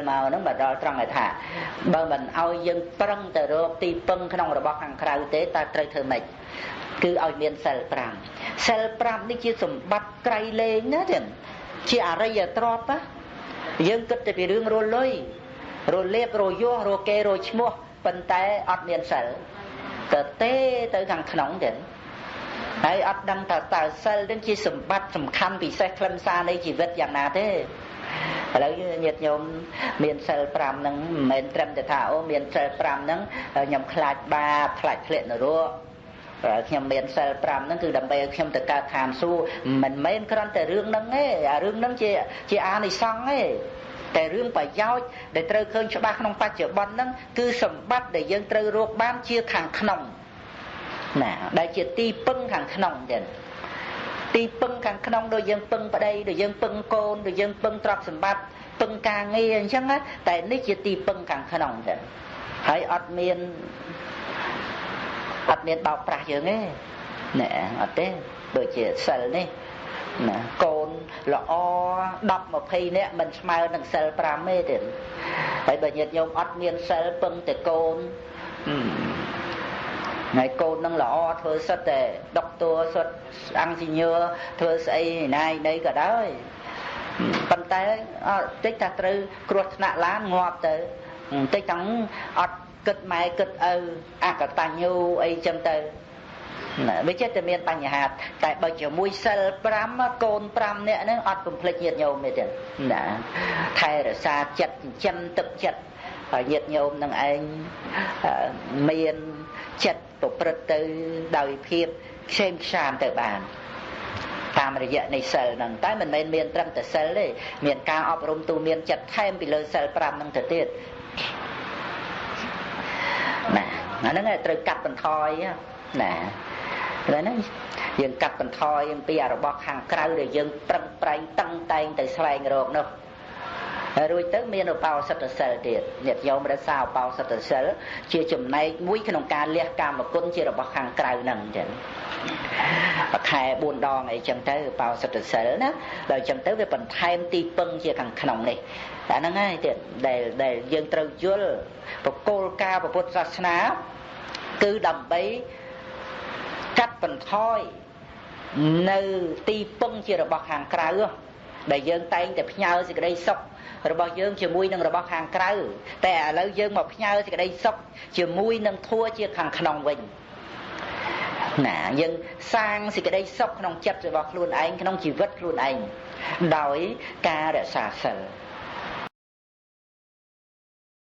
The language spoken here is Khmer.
màu nó mà đo trong ngày thả bờ mình ao dân prăng từ rồi ti pưng cái nòng rồi bọc hàng khâu tế ta trời thơ mệt cứ ao miền sel pram đi chia sum bắt cây lên nữa thì chia à đây giờ trọp á dân cất từ đường rồi lép rồi vô rồi kê rồi mua bên tay ọt miền sel từ té tới thằng nòng thì hãy ọt đăng tờ sel đến chia sum bắt sum khăn bị xe khâm xa đây chỉ vật dạng nào thếแล้วញាតិញោមមានសិល5ហ្នឹងមិនមែនត្រឹមតែថាអូមានសិល5ហ្នឹងខ្ញុំខ្លាចបាបខ្លាចធ្លាក់នរកខ្ញុំមានសិល5ហ្នឹងគឺដើម្បីឲ្យខ្ញុំទៅកើតឋានសួគ៌មិនមែនគ្រាន់តែរឿងហ្នឹងទេអារឿងហ្នឹងជាអានិសង្ឃទេតែរឿងប្រយោជន៍ដែលត្រូវឃើញច្បាស់ក្នុងបច្ចុប្បន្នហ្នឹងគឺសម្បត្តិដែលយើងត្រូវរកបានជាខាងក្នុងណាដែលជាទីពឹងខាងក្នុងទៀតទីពឹងខាងក្នុងដូចយើងពឹងប្តីដូចយើងពឹងកូនដូចយើងពឹងទ្រព្យសម្បត្តិពឹងការងារអញ្ចឹងតែនេះជាទីពឹងខាងក្នុងទៅហើយអត់មានបោកប្រាស់យើងទេណែអត់ទេដូចជាសិលនេះណាកូនល្អ10 20នាក់មិនស្មើនឹងសិល5ទេទៀតហើយបើញាតិញោមអត់មានសិលពឹងតែកូនហើយកូននឹងល្អធ្វើសិតតែដុកទ័រសិតអង្គស៊ីញើធ្វើស្អីណាយនេះក៏ដោយប៉ុន្តែអត់តិចថាត្រូវគ្រោះថ្នាក់ឡានងាប់ទៅតិចទាំងអត់គិតម៉ែគិតឪអកតញ្ញូអីចឹងទៅវាចិត្តតែមានបញ្ហាតែបើជាមួយសិល5កូន5នាក់ហ្នឹងអត់កំភ្លេចញាតិញោមទេណាថែរក្សាចិត្តចិញ្ចឹមទឹកចិត្តហើយញាតិញោមនឹងឯងមានចិត្តប្រព្រឹត្តទៅដោយភាពខ្សែមខ្សានទៅបានតាមរយៈនៃសិលហ្នឹងតែមិនមែនមានត្រឹមតែសិលទេមានការអប់រំទូមានចិត្តថែមពីលើសិល5ហ្នឹងទៅទៀតណាអាហ្នឹងត្រូវកាត់បន្ថយណាព្រោះហ្នឹងយើងកាត់បន្ថយអំពីរបស់ខាងក្រៅដែលយើងប្រឹងប្រែងតឹងតែងទៅស្វែងរកនោះហើយរួចទៅមានឧបោសថសិលទៀតញាតិញោមរក្សាឧបោសថសិលជាចំណែកមួយក្នុងការលះកាមគុណជារបស់ខាងក្រៅហ្នឹងចឹងខែ4 ដងអីចឹងទៅឧបោសថសិលណាដល់ចឹងទៅវាបន្ថែមទីពឹងជាខាងក្នុងនេះតែហ្នឹងហើយទៀតដែលយើងត្រូវយល់បកគោលការណ៍ពុទ្ធសាសនាគឺដើម្បីកាត់បន្ថយនៅទីពឹងជារបស់ខាងក្រៅដែលយើងតែងតែផ្ញើសេចក្តីសុខរបស់យើងជាមួយនឹងរបស់ខាងក្រៅតែឥឡូវយើងមកផ្ញើសេចក្តីសុខជាមួយនឹងធัวជាខាងក្នុងវិញណាយើងសាងសេចក្តីសុខក្នុងចិត្តរបស់ខ្លួនឯងក្នុងជីវិតខ្លួនឯងដោយការរក្សាសិល